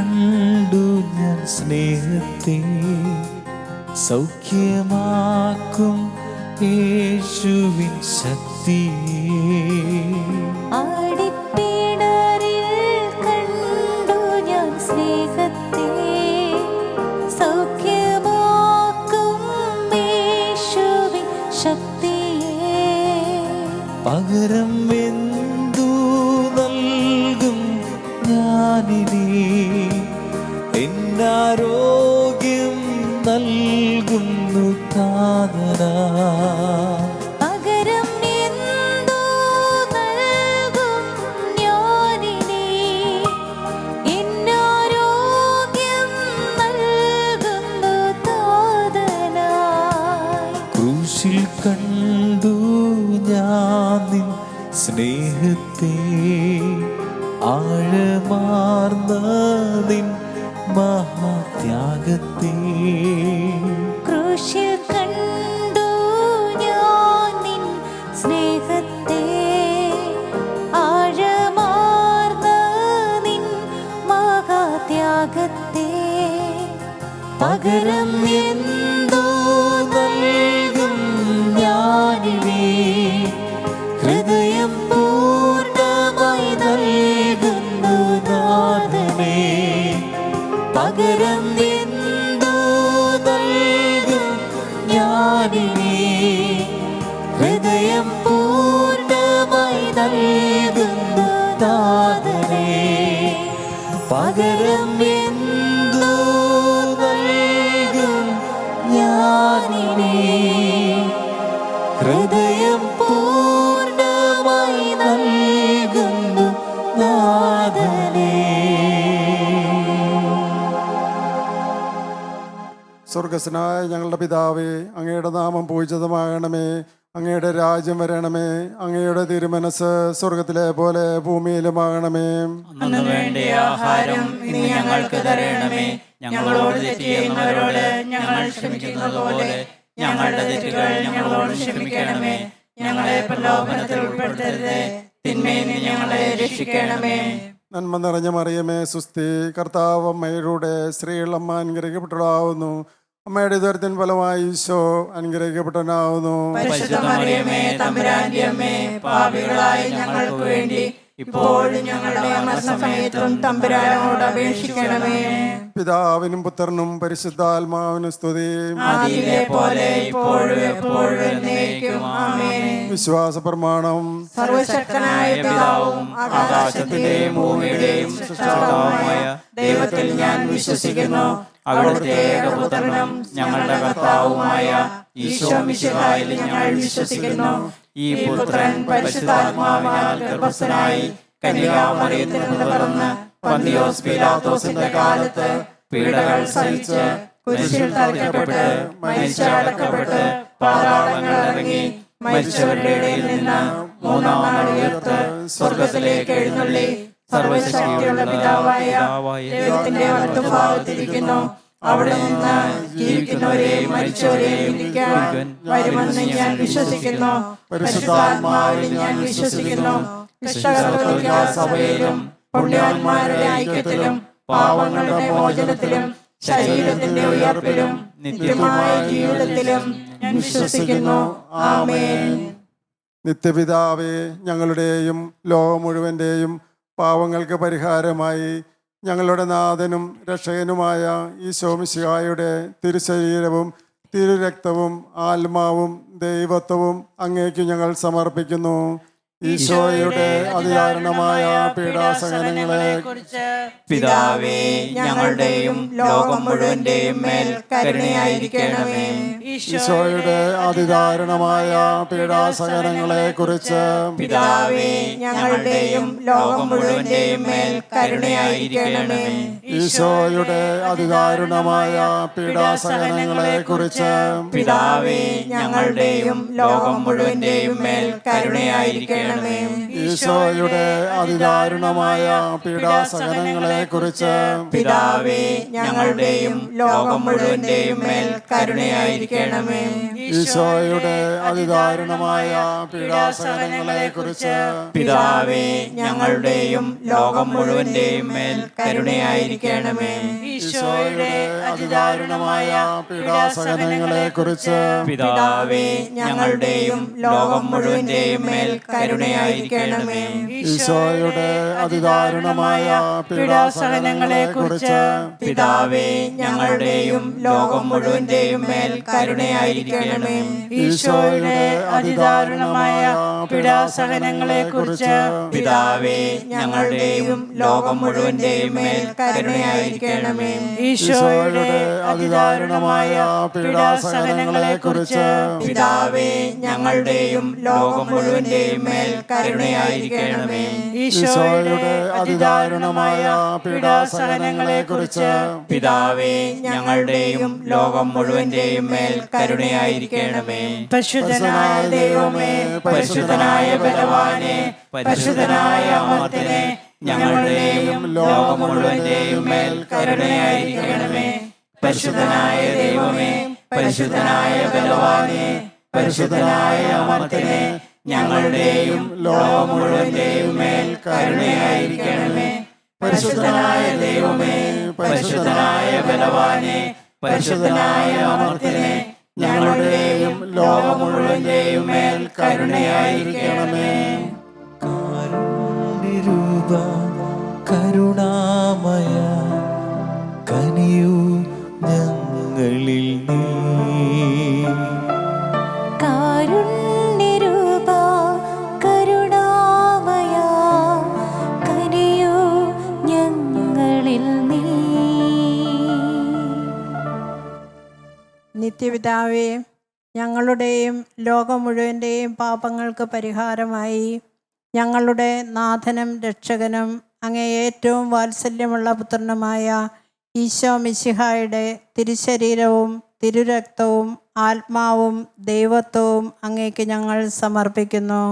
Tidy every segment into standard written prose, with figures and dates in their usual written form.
കണ്ടു ഞാൻ സ്നേഹത്തെ, സൗഖ്യമാക്കും യേശുവിൻ ശക്തിയെ. ആടിപ്പിണറിൽ കണ്ടു ഞാൻ സ്നേഹത്തെ, സൗഖ്യമാക്കും യേശുവിൻ ശക്തിയെ. പകരം എന്തു നൽകും ഞാനിനി, എന്നാരോഗ്യം നൽകുന്നു താതനാ. പകരം എന്തു നൽകും ഞാനിനി, എന്നാരോഗ്യം നൽകുന്നു താതനായി. ക്രൂശിൽ കണ്ടു ഞാൻ നിൻ സ്നേഹത്തെ, ആഴമാർന്ന നിൻ മഹാത്യാഗത്തെ. ക്രൂശിൽ കണ്ടു ഞാൻ നിൻ സ്നേഹത്തെ, ആഴമാർന്ന നിൻ മഹാത്യാഗത്തെ. പകരം എന്തോ നൽകും ഞാനിനി, ഹൃദയം പൂർണ്ണമായി നൽകുന്നു നാഥനേ. പകരം എന്തോ നൽകും ഞാനിനി, ഹൃദയം പൂർണ്ണമായി നൽകുന്നു നാഥനേ. പകരം എന്തോ നൽകും ഞാനിനി, ഹൃദയം പൂർണ്ണമായി നൽകുന്നു നാഥനേ. സ്വർഗസ്വനായ ഞങ്ങളുടെ പിതാവേ, അങ്ങയുടെ നാമം പൂജിതമാകണമേ, അങ്ങയുടെ രാജ്യം വരണമേ, അങ്ങയുടെ തിരുമനസ് സ്വർഗത്തിലെ പോലെ ഭൂമിയിലുമാകണമേ. അന്നു വേണ്ട ആഹാരം ഇന്ന് ഞങ്ങൾക്ക് തരണമേ. ഞങ്ങളോട് തെറ്റ് ചെയ്യുന്നവരോട് ഞങ്ങൾ ക്ഷമിക്കുന്നത് പോലെ ഞങ്ങളുടെ തെറ്റുകൾ ഞങ്ങളോട് ക്ഷമിക്കണമേ. ഞങ്ങളെ പ്രലോഭനത്തിൽ ഉൾപ്പെടുത്തരുത്, തിന്മയിൽ നിന്ന് ഞങ്ങളെ രക്ഷിക്കണമേ. നന്മ നിറഞ്ഞ മറിയമേ സുസ്തി, കർത്താവ് അമ്മയുടെ സ്ത്രീകൾ അമ്മ അനുഗ്രഹിക്കപ്പെട്ടവളാവുന്നു. അമ്മയുടെ ഉദരത്തിൻ ഫലമായി ഈശോ അനുഗ്രഹിക്കപ്പെട്ടവനാവുന്നു. പരിശുദ്ധ മറിയമേ, തമ്പുരാന്റെ അമ്മേ, പാപികളായ ഞങ്ങൾക്ക് വേണ്ടി ഇപ്പോഴും ഞങ്ങളുടെ മരണസമയത്തും തമ്പുരാനോട് അപേക്ഷിക്കണമേ. പിതാവിനും പുത്രനും പരിശുദ്ധാത്മാവിനും സ്തുതി. ആദിയിലെ പോലെ ഇപ്പോഴും എപ്പോഴും എന്നേക്കും. ആമേൻ. വിശ്വാസ പ്രമാണം. സർവശക്തനായ പിതാവും ആകാശത്തിന്റെയും ഭൂമിയുടെയും സൃഷ്ടാവുമായ ദൈവത്തിൽ ഞാൻ വിശ്വസിക്കുന്നു. അവിടുത്തെ ഏകപുത്രനും ഞങ്ങളുടെ കർത്താവുമായ ഈശോ മിശിഹായിൽ ഞങ്ങൾ വിശ്വസിക്കുന്നു. ഈ പുത്രൻ പരിശുദ്ധാത്മാവിനാൽ ഗർഭസ്ഥനായി കന്യകാമറിയത്തിൽ നിന്ന് പിറന്ന് പന്തിയോസ് പീലാത്തോസിന്റെ കാലത്ത് പീഡകൾ സഹിച്ച് കുരിശിൽ തറയ്ക്കപ്പെട്ട് മരിച്ചടക്കപ്പെട്ട് പാതാളങ്ങളിൽ ഇറങ്ങി മരിച്ചവരുടെ ഇടയിൽ നിന്ന് മൂന്നാം നാൾ ഉയർത്ത് സ്വർഗത്തിലേക്ക് എഴുന്നള്ളി സർവശക്തിയുള്ള പിതാവായ ദൈവത്തിന്റെ വലത്തുഭാഗത്തിരിക്കുന്നു. അവിടെ നിന്ന് ജീവിക്കുന്നവരെയും മരിച്ചവരെയും വിധിക്കാൻ വരുമെന്ന് ഞാൻ വിശ്വസിക്കുന്നു. പരിശുദ്ധാത്മാവിൽ ഞാൻ വിശ്വസിക്കുന്നു. കർത്തൃ സഭയിലും പുണ്യാന്മാരുടെ ഐക്യത്തിലും പാപങ്ങളുടെ മോചനത്തിലും ശരീരത്തിന്റെ ഉയർപ്പിലും നിത്യമായ ജീവിതത്തിലും ഞാൻ വിശ്വസിക്കുന്നു. ആമേൻ. നിത്യപിതാവേ, ഞങ്ങളുടെയും ലോകം മുഴുവന്റെയും പാവങ്ങൾക്ക് പരിഹാരമായി ഞങ്ങളുടെ നാഥനും രക്ഷകനുമായ ഈശോ മിശിഹായുടെ തിരുശരീരവും തിരുരക്തവും ആത്മാവും ദൈവത്വവും അങ്ങേക്ക് ഞങ്ങൾ സമർപ്പിക്കുന്നു. ഈശോയുടെ അതിദാരുണമായ പീഡാസഹനങ്ങളെ കുറിച്ച് പിതാവേ, ഞങ്ങളുടെയും ലോകം മുഴുവന്റെയും മേൽ കരുണയായിരിക്കണമേ. ഈശോയുടെ അതിദാരുണമായ പീഡാസഹനങ്ങളെ കുറിച്ച് പിതാവേ, ഞങ്ങളുടെയും ലോകം മുഴുവന്റെയും മേൽ കരുണയായിരിക്കണമേ. ഈശോയുടെ അതിദാരുണമായ പീഡാസഹനങ്ങളെ കുറിച്ച് പിതാവേ, ഞങ്ങളുടെയും ലോകം മുഴുവന്റെയും മേൽ കരുണയായിരിക്കണമേ. കരുണയായിരിക്കണമേ. ഈശോയുടെ അതിദാരുണമായ പീഡാസഹനങ്ങളെ കുറിച്ച് പിതാവേ, ഞങ്ങളുടെയും ലോകം മുഴുവന്റെയും മേൽ കരുണയായിരിക്കണമേ. ഈശോയുടെ അതിദാരുണമായ പീഡാസഹനങ്ങളെ കുറിച്ച് പിതാവേ, ഞങ്ങളുടെയും ലോകം മുഴുവന്റെയും മേൽ കരുണയായിരിക്കണമേ. ഈശോയുടെ അതിദാരുണമായ പീഡാസഹനങ്ങളെ കുറിച്ച് പിതാവേ, ഞങ്ങളുടെയും ലോകം മുഴുവന്റെയും മേൽ കരുണയായിരിക്കണമേ. ഈശോയുടെ അതിദാരുണമായ പീഡാസഹനങ്ങളെ കുറിച്ച് പിതാവേ, ഞങ്ങളുടെയും ലോകം മുഴുവന്റെയും മേൽ കരുണയായിരിക്കണമേ. ഈശോയുടെ അതിദാരുണമായ പീഡാസഹനങ്ങളെ കുറിച്ച് പിതാവേ, ഞങ്ങളുടെയും ലോകം മുഴുവന്റെയും മേൽ കരുണയായിരിക്കണമേ. ഈശോയുടെ അതിദാരുണമായ പീഡാസഹനങ്ങളെ കുറിച്ച് പിതാവേ, ഞങ്ങളുടെയും ലോകം മുഴുവന്റെയും മേൽ കരുണയായിരിക്കണമേ. ഈശോയുടെ അതിദാരുണമായ പീഡാസഹനങ്ങളെ കുറിച്ച് പിതാവേ, ഞങ്ങളുടെയും ലോകം മുഴുവന്റെയും മേൽ കരുണയായിരിക്കണമേ. പരിശുദ്ധനായ ദൈവമേ, പരിശുദ്ധനായ ബലവാനെ, പരിശുദ്ധനായ അമർത്യനെ, ഞങ്ങളുടെയും ലോകം മുഴുവന്റെയും മേൽ കരുണയായിരിക്കണമേ. പരിശുദ്ധനായ ദൈവമേ, പരിശുദ്ധനായ ബലവാനെ, പരിശുദ്ധനായ അമർത്യനെ, ഞങ്ങളുടെയും ലോകം മുഴുവന്റെയും മേൽ കരുണയായിരിക്കണമേ. പരിശുദ്ധനായ ദൈവമേ, പരിശുദ്ധനായ ബലവാനെ, പരിശുദ്ധനായ അമർത്യനെ, ഞങ്ങളുടെയും ലോകം മുഴുവന്റെയും മേൽ കരുണയായിരിക്കണമേ. കാരുണ്യരൂപ കരുണാമയ കനിയൂ ഞങ്ങളിൽ നീ. കാരുണ്യരൂപ കരുണാമയ കനിയൂ ഞങ്ങളിൽ നീ. നിത്യപിതാവേ, ഞങ്ങളുടെയും ലോകം മുഴുവൻ്റെയും പാപങ്ങൾക്ക് പരിഹാരമായി ഞങ്ങളുടെ നാഥനും രക്ഷകനും അങ്ങേ ഏറ്റവും വാത്സല്യമുള്ള പുത്രനുമായ ഈശോ മിശിഹായുടെ തിരുശരീരവും തിരുരക്തവും ആത്മാവും ദൈവത്വവും അങ്ങേക്ക് ഞങ്ങൾ സമർപ്പിക്കുന്നു.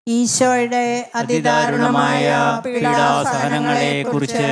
ഈശോയുടെ അതിദാരുണമായ പീഡാസഹനങ്ങളെ കുറിച്ച്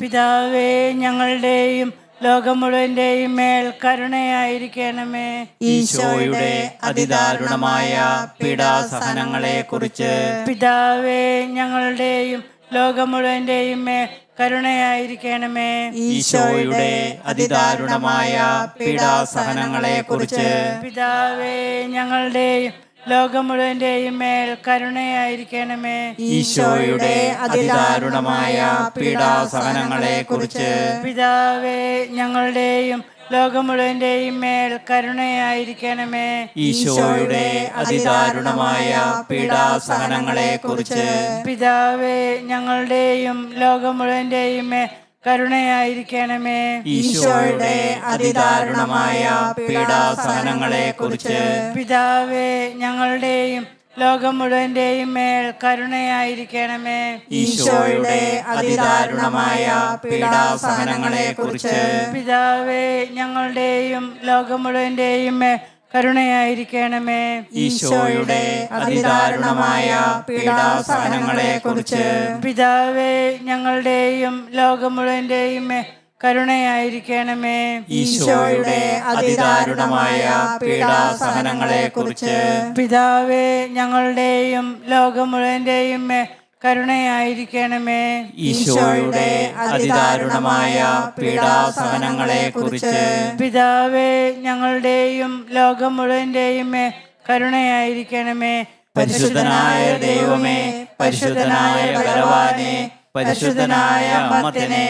പിതാവേ, ഞങ്ങളുടെയും ലോകം മുഴുവന്റെയും മേൽ കരുണയായിരിക്കണമേ. ഈശോയുടെ അതിദാരുണമായ പീഡാസഹനങ്ങളെ കുറിച്ച് പിതാവേ, ഞങ്ങളുടെയും ലോകം മുഴുവന്റെയും മേൽ കരുണയായിരിക്കണമേ. ഈശോയുടെ അതിദാരുണമായ പീഡാസഹനങ്ങളെ കുറിച്ച് പിതാവേ, ഞങ്ങളുടെയും ലോകം മുഴുവന്റെയും മേൽ കരുണയായിരിക്കണമേ. ഈശോയുടെ അതിദാരുണമായ പീഡാസഹനങ്ങളെ കുറിച്ച് പിതാവേ, ഞങ്ങളുടെയും ലോകം മുഴുവന്റെയും മേൽ കരുണയായിരിക്കണമേ. ഈശോയുടെ അതിദാരുണമായ പീഡാസഹനങ്ങളെ കുറിച്ച് പിതാവേ, ഞങ്ങളുടെയും ലോകം മുഴുവന്റെയും മേൽ കരുണയായിരിക്കണമേ. ഈശോയുടെ അതിദാരുണമായ പീഡാസഹനങ്ങളെ കുറിച്ച് പിതാവേ, ഞങ്ങളുടെയും ലോകം മുഴുവന്റെയും മേൽ കരുണയായിരിക്കണമേ. ഈശോയുടെ അതിദാരുണമായ പീഡാസഹനങ്ങളെ കുറിച്ച് പിതാവേ, ഞങ്ങളുടെയും ലോകം മുഴുവന്റെയും മേൽ കരുണയായിരിക്കണമേ. ഈശോയുടെ അതിദാരുണമായ പീഡാസഹനങ്ങളെ കുറിച്ച് പിതാവേ, ഞങ്ങളുടെയും ലോകം മുഴുവന്റെയും മേൽ കരുണയായിരിക്കണമേ. ഈശോയുടെ അതിദാരുണമായ പീഡാസഹനങ്ങളെ കുറിച്ച് പിതാവേ, ഞങ്ങളുടെയും ലോകം മുഴുവന്റെയും മേൽ കരുണയായിരിക്കണമേ. ഈശോയുടെ അതിദാരുണമായ പീഡാസഹനങ്ങളെ കുറിച്ച് പിതാവേ, ഞങ്ങളുടെയും ലോകം മുഴുവന്റെയും മേൽ കരുണയായിരിക്കണമേ. പരിശുദ്ധനായ ദൈവമേ, പരിശുദ്ധനായ ബലവാനെ, പരിശുദ്ധനായ അമർത്യനെ,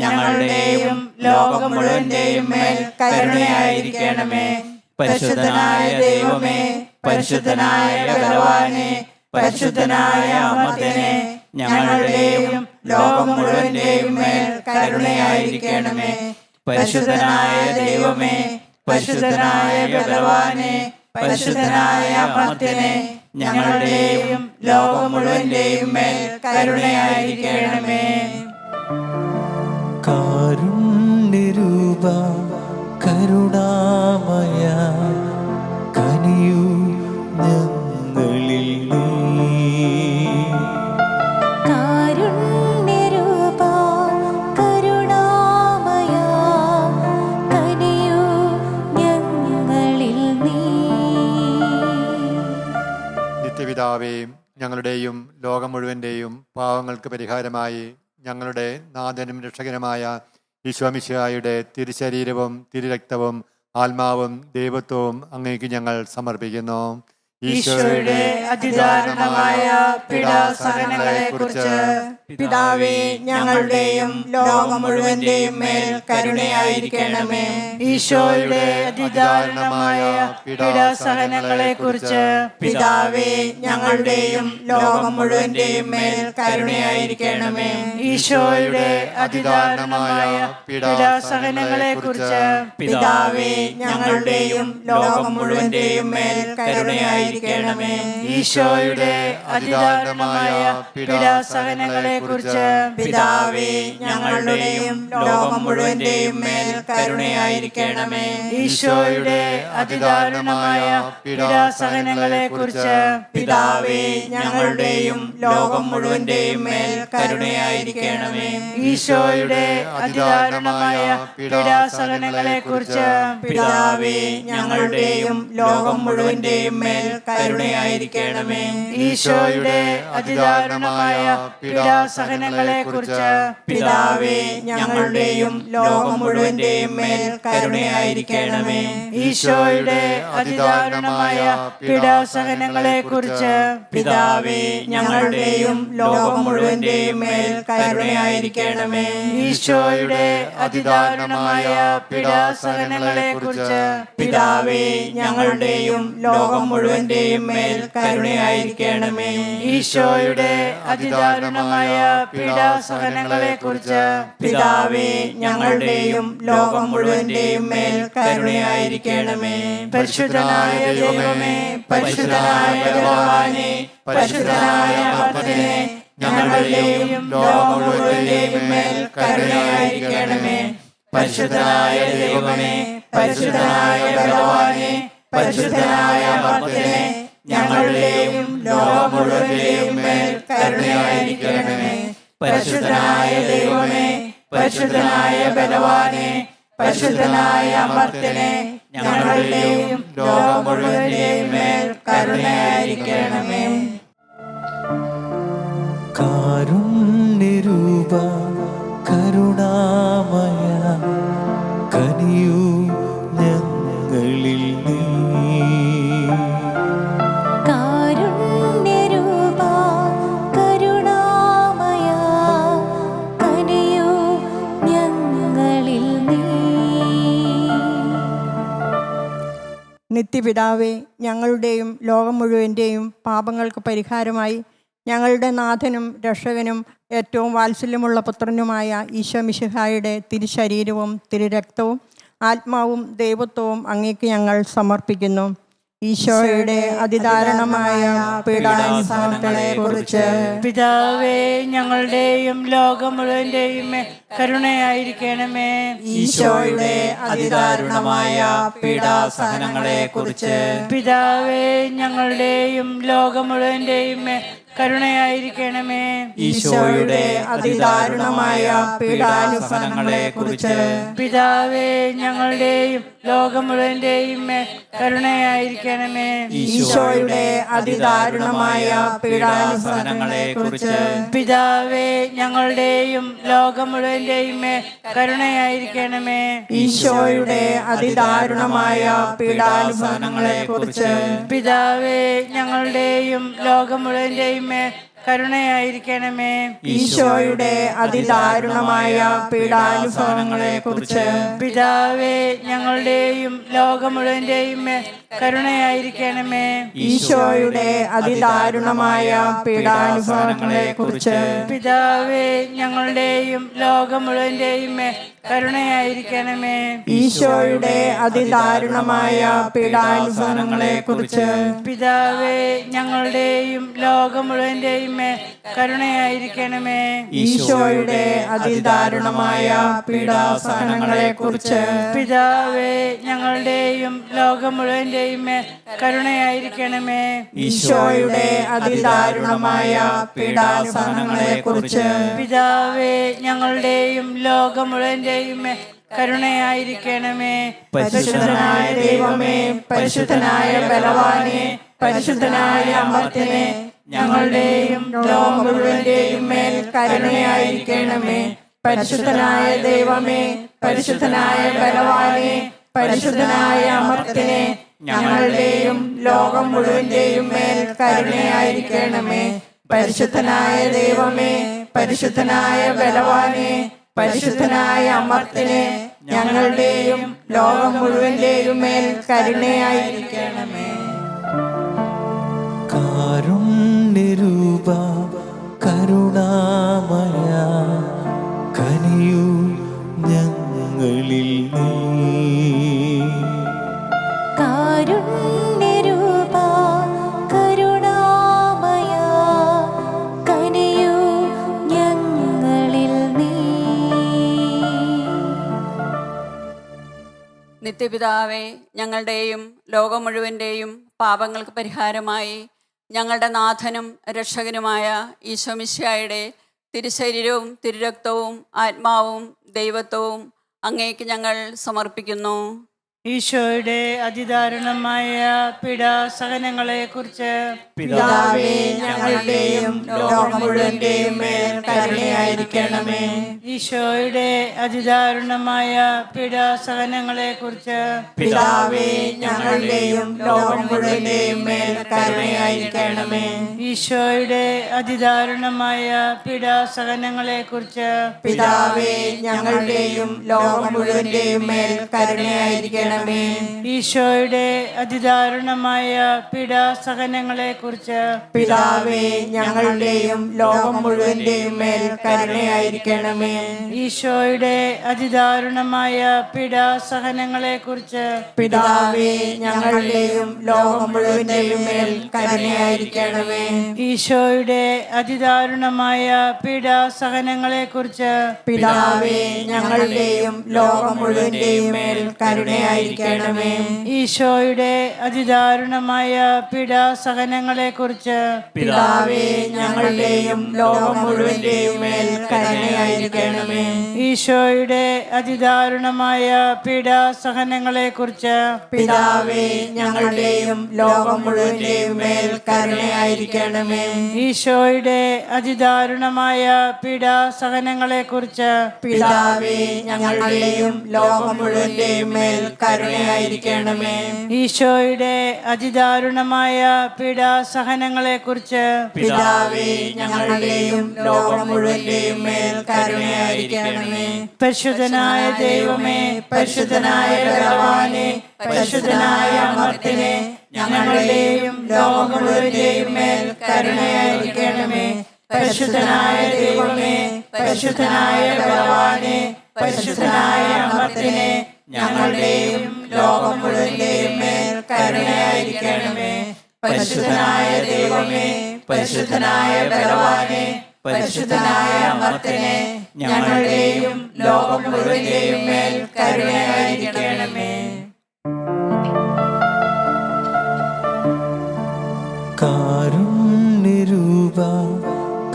ഞങ്ങളുടെയും ലോകം മുഴുവന്റെയും മേൽ കരുണയായിരിക്കണമേ. പരിശുദ്ധനായ ദൈവമേ, പരിശുദ്ധനായ ബലവാനെ, പരിശുദ്ധനായ അമർത്യനെ, ഞങ്ങളുടെയും ലോകം മുഴുവന്റെയും മേൽ കരുണയായിരിക്കണമേ. പരിശുദ്ധനായ ദൈവമേ, പരിശുദ്ധനായ ബലവാനെ, പരിശുദ്ധനായ അമർത്യനെ, ഞങ്ങളുടെയും ലോകം മുഴുവന്റെയും മേൽ കരുണയായിരിക്കണമേ. കാരുണ്യരൂപ കരുണാമയ കനിയൂ ഞങ്ങളിൽ നീ. ഞങ്ങളുടെയും ലോകം മുഴുവൻ്റെയും പാവങ്ങൾക്ക് പരിഹാരമായി ഞങ്ങളുടെ നാഥനും രക്ഷകനുമായ ഈശോമിശിഹായുടെ തിരുശരീരവും തിരുരക്തവും ആത്മാവും ദൈവത്വവും അങ്ങേക്ക് ഞങ്ങൾ സമർപ്പിക്കുന്നു. ഈശോയുടെ അതിദാരുണമായ പീഡാസഹനങ്ങളെക്കുറിച്ച് പിതാവേ, ഞങ്ങളുടെയും ലോകം മുഴുവന്റെയും മേൽ കരുണയായിരിക്കണമേ. ഈശോയുടെ അതിദാരുണമായ പീഡാസഹനങ്ങളെക്കുറിച്ച് പിതാവേ, ഞങ്ങളുടെയും ലോകം മുഴുവന്റെയും മേൽ കരുണയായിരിക്കണമേ. ഈശോയുടെ അതിദാരുണമായ പീഡാസഹനങ്ങളെക്കുറിച്ച് പിതാവേ, ഞങ്ങളുടെയും ലോകം മുഴുവന്റെയും മേൽ കരുണയായിരിക്കണമേ. ഈശോയുടെ അതിദാരുണമായ പീഡാസഹനങ്ങളെക്കുറിച്ച് പിതാവേ, ഞങ്ങളുടെയും ലോകം മുഴുവന്റെയും മേൽ കരുണയായിരിക്കണമേ. ഈശോയുടെ അതിദാരുണമായ പീഡാസഹനങ്ങളെക്കുറിച്ച് പിതാവേ, ഞങ്ങളുടെയും ലോകം മുഴുവന്റെയും മേൽ കരുണയായിരിക്കണമേ. ഈശോയുടെ അതിദാരുണമായ പീഡാസഹനങ്ങളെക്കുറിച്ച് പിതാവേ, ഞങ്ങളുടെയും ലോകം മുഴുവന്റെയും മേൽ കരുണയായിരിക്കണമേ. ഈശോയുടെ അതിദാരുണമായ പീഡാസഹനങ്ങളെക്കുറിച്ച് പിതാവേ, ഞങ്ങളുടെയും ലോകം മുഴുവന്റെയും മേൽ കരുണയായിരിക്കണമേ. ഈശോയുടെ അതിദാരുണമായ പീഡാസഹനങ്ങളെക്കുറിച്ച് പിതാവേ, ഞങ്ങളുടെയും ലോകം മുഴുവന്റെയും മേൽ കരുണയായിരിക്കണമേ. ഈശോയുടെ അതിദാരുണമായ പീഡാസഹനങ്ങളെക്കുറിച്ച് പിതാവേ, ഞങ്ങളുടെയും ലോകം മുഴുവന്റെയും മേൽ കരുണയായിരിക്കണമേ. ഈശോയുടെ അതിദാരുണമായ പീഡാസഹനങ്ങളെക്കുറിച്ച് പിതാവേ, ഞങ്ങളുടെയും ലോകം മുഴുവന്റെയും മേൽ കരുണയായിരിക്കണമേ. പരിശുദ്ധനായ ദൈവമേ, പരിശുദ്ധനായ ബലവാനേ, പരിശുദ്ധനായ അമർത്യനേ, ഞങ്ങളുടെയും ലോകം മുഴുവന്റെയും മേൽ കരുണയായിരിക്കണമേ. പരിശുദ്ധനായ ദൈവമേ, പരിശുദ്ധനായ ബലവാനേ, പരിശുദ്ധനായ അമർത്യനേ, ഞങ്ങളുടെയും ലോകം മുഴുവന്റെയും മേൽ കരുണയായിരിക്കണമേ. പരിശുദ്ധനായ ദൈവമേ, പരിശുദ്ധനായ ബലവാനേ, പരിശുദ്ധനായ അമർത്യനേ, ഞങ്ങളുടെയും ലോകം മുഴുവന്റെയും മേൽ കരുണയായിരിക്കണമേ. കാരുണ്യരൂപ കരുണാമയ കനിയൂ ഞങ്ങളിൽ നീ. കാരുണ്യരൂപ കരുണാമയ കനിയൂ ഞങ്ങളിൽ നീ. നിത്യപിതാവേ, ഞങ്ങളുടെയും ലോകം മുഴുവൻ്റെയും പാപങ്ങൾക്ക് പരിഹാരമായി ഞങ്ങളുടെ നാഥനും രക്ഷകനും ഏറ്റവും വാത്സല്യമുള്ള പുത്രനുമായ ഈശോ മിശിഹായുടെ തിരുശരീരവും തിരുരക്തവും ആത്മാവും ദൈവത്വവും അങ്ങേക്ക് ഞങ്ങൾ സമർപ്പിക്കുന്നു. ഈശോയുടെ അതിദാരുണമായ പീഡാസഹനങ്ങളെക്കുറിച്ച് പിതാവേ, ഞങ്ങളുടെയും ലോകം മുഴുവന്റെയും മേൽ കരുണയായിരിക്കണമേ. ഈശോയുടെ അതിദാരുണമായ പീഡാസഹനങ്ങളെക്കുറിച്ച് പിതാവേ, ഞങ്ങളുടെയും ലോകം മുഴുവന്റെയും മേൽ കരുണയായിരിക്കണമേ. ഈശോയുടെ അതിദാരുണമായ പീഡാനുസഹനങ്ങളെക്കുറിച്ച് പിതാവേ, ഞങ്ങളുടെയും ലോകം മുഴുവന്റെയും മേൽ കരുണയായിരിക്കണമേ. ഈശോയുടെ അതിദാരുണമായ പീഡാനുസഹനങ്ങളെക്കുറിച്ച് പിതാവേ, ഞങ്ങളുടെയും ലോകം മുഴുവന്റെയും മേൽ കരുണയായിരിക്കണമേ. ഈശോയുടെ അതിദാരുണമായ പീഡാനുസഹനങ്ങളെക്കുറിച്ച് പിതാവേ, ഞങ്ങളുടെയും ലോകം മുഴുവന്റെയും മേൽ കരുണയായിരിക്കണമേ. ഈശോയുടെ അതിദാരുണമായ പീഡാനുസഹനങ്ങളെക്കുറിച്ച് പിതാവേ, ഞങ്ങളുടെയും ലോകം മുഴുവന്റെയും മേൽ കരുണയായിരിക്കണമേ. ഈശോയുടെ അതിദാരുണമായ പീഡാനുസഹനങ്ങളെക്കുറിച്ച് പിതാവേ, ഞങ്ങളുടെയും ലോകം മുഴുവന്റെയും മേൽ കരുണയായിരിക്കണമേ. ഈശോയുടെ അതിദാരുണമായ പീഡാനുസഹനങ്ങളെക്കുറിച്ച് പിതാവേ, ഞങ്ങളുടെയും ലോകം മുഴുവന്റെയും മേൽ കരുണയായിരിക്കണമേ. ഈശോയുടെ അതിദാരുണമായ പീഡാസഹനങ്ങളെക്കുറിച്ച് പിതാവേ, ഞങ്ങളുടെയും ലോകം മുഴുവന്റെയും മേൽ കരുണയായിരിക്കണമേ. ഈശോയുടെ അതിദാരുണമായ പീഡാസഹനങ്ങളെക്കുറിച്ച് പിതാവേ, ഞങ്ങളുടെയും ലോകം മുഴുവന്റെയും മേൽ കരുണയായിരിക്കണമേ. പരിശുദ്ധനായ ദൈവമേ, പരിശുദ്ധനായ ബലവാനേ, പരിശുദ്ധനായ അമർത്യനേ, ഞങ്ങളുടെയും ലോകം മുഴുവന്റെയും മേൽ കരുണയായിരിക്കണമേ. പരിശുദ്ധനായ ദൈവമേ, പരിശുദ്ധനായ ബലവാനെ, പരിശുദ്ധനായ അമർത്തിനെ, ഞങ്ങളുടെയും ലോകം മുഴുവന്റെയും മേൽ കരുണയായിരിക്കണമേ. പരിശുദ്ധനായ ദൈവമേ, പരിശുദ്ധനായ ബലവാനെ, പരിശുദ്ധനായ അമർത്തിനെ, ഞങ്ങളുടെയും ലോകം മുഴുവന്റെയും മേൽ കരുണയായിരിക്കണമേ. കാരുണ്യരൂപ കരുണാമയ കനിയൂ ഞങ്ങളിൽ നീ. കാരുണ്യരൂപ കരുണാമയ കനിയൂ ഞങ്ങളിൽ നീ. നിത്യപിതാവേ, ഞങ്ങളുടെയും ലോകം മുഴുവൻ്റെയും പാപങ്ങൾക്ക് പരിഹാരമായി ഞങ്ങളുടെ നാഥനും രക്ഷകനുമായ ഈശോമിശിഹായുടെ തിരുശരീരവും തിരുരക്തവും ആത്മാവും ദൈവത്വവും അങ്ങേക്ക് ഞങ്ങൾ സമർപ്പിക്കുന്നു. ഈശോയുടെ അതിദാരുണമായ പീഡാസഹനങ്ങളെ കുറിച്ച് പിതാവേ, ഞങ്ങളുടെയും ലോകം മുഴുവന്റെയും മേൽ കരുണയായിരിക്കണമേ. ഈശോയുടെ അതിദാരുണമായ പീഡാസഹനങ്ങളെ കുറിച്ച് പിതാവേ, ഞങ്ങളുടെയും ലോകം മുഴുവന്റെയും മേൽ കരുണയായിരിക്കണമേ. ഈശോയുടെ അതിദാരുണമായ പീഡാസഹനങ്ങളെ കുറിച്ച് പിതാവേ, ഞങ്ങളുടെയും ലോകം മുഴുവന്റെയും മേൽ കരുണയായിരിക്കണമേ. ഈശോയുടെ അതിദാരുണമായ പീഡാസഹനങ്ങളെ കുറിച്ച് പിതാവേ, ഞങ്ങളുടെയും ലോകം മുഴുവന്റെയും മേൽ കരുണയായിരിക്കണമേ. ഈശോയുടെ അതിദാരുണമായ പീഡാസഹനങ്ങളെ കുറിച്ച് പിതാവേ, ഞങ്ങളുടെയും ലോകം മുഴുവന്റെയും മേൽ കരുണയായിരിക്കണമേ. ഈശോയുടെ അതിദാരുണമായ പീഡാസഹനങ്ങളെ കുറിച്ച് പിതാവേ, ഞങ്ങളുടെയും ലോകം മുഴുവന്റെയും മേൽ കരുണയായിരിക്കണമേ. ഈശോയുടെ അതിദാരുണമായ പീഡാസഹനങ്ങളെ കുറിച്ച് പിതാവേ, ഞങ്ങളുടെയും ലോകം മുഴുവന്റെയും മേൽ കരുണയായിരിക്കണമേ. ഈശോയുടെ അതിദാരുണമായ പീഡാസഹനങ്ങളെ കുറിച്ച് പിതാവേ, ഞങ്ങളുടെയും ലോകം മുഴുവന്റെയും മേൽ കരുണയായിരിക്കണമേ. ഈശോയുടെ അതിദാരുണമായ പീഡാസഹനങ്ങളെ കുറിച്ച് പിതാവേ, ഞങ്ങളുടെയും ലോകം മുഴുവന്റെയും മേൽ കരുണയായിരിക്കണമേ. ഈശോയുടെ അതിദാരുണമായ പീഡാസഹനങ്ങളെ കുറിച്ച് പിതാവേ, ഞങ്ങളുടെയും ലോകം മുഴുവന്റെയും മേൽ കരുണയായിരിക്കണമേ. പരിശുദ്ധനായ ദൈവമേ, പരിശുദ്ധനായ ബലവാനെ, പരിശുദ്ധനായ അമർത്തിനെ, ഞങ്ങളുടെയും ലോകം മുഴുവന്റെയും മേൽ കരുണയായിരിക്കണമേ. പരിശുദ്ധനായ ദൈവമേ, പരിശുദ്ധനായ ബലവാനെ, പരിശുദ്ധനായ അമർത്തിനെ, ഞങ്ങളുടെയും ലോകം മുഴുവന്റെയും മേൽ കരുണയായിരിക്കണമേ. പരിശുദ്ധനായ ദൈവമേ, പരിശുദ്ധനായ ബലവാനെ, പരിശുദ്ധനായ അമർത്തിനെ, ഞങ്ങളുടെയും ലോകം മുഴുവന്റെയും മേൽ കരുണയായിരിക്കണമേ. കാരുണ്യരൂപ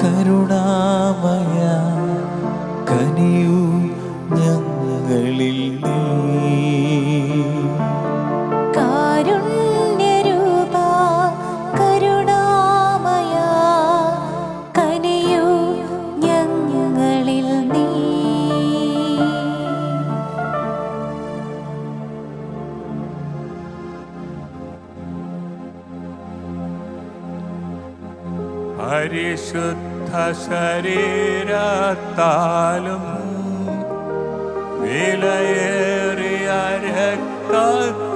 കരുണാമയ കനിയൂ ഞങ്ങളിൽ നീ. കാരുണ്യരൂപ കരുണാമയ കനിയൂ ഞങ്ങളിൽ നീ. പരിശുദ്ധ ശരീരത്താലും വിലയേറിയ രക്തത്താലും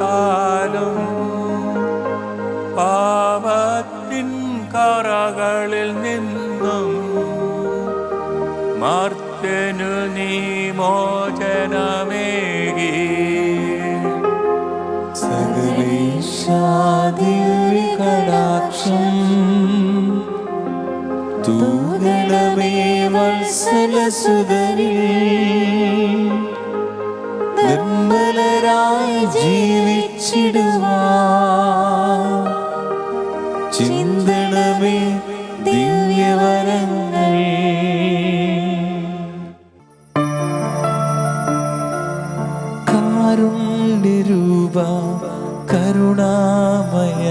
പാപത്തിൻ കറകളിൽ നിന്നും മർത്യനു നീ മോചനമേകി. സകലേശാദികടാക്ഷം തൂകണമേ വത്സലസുതരിൽ. നിർമ്മലരായി ജീവിച്ചിടുവാൻ ചിന്തണമേ ദിവ്യവരങ്ങൾ. കാരുണ്യരൂപ കരുണാമയ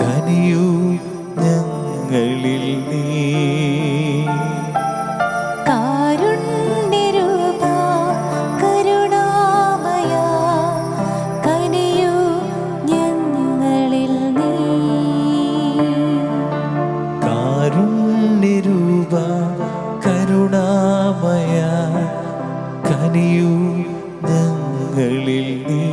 കനിയൂ ഞങ്ങൾ കനിയൂ ഞങ്ങളിൽ നീ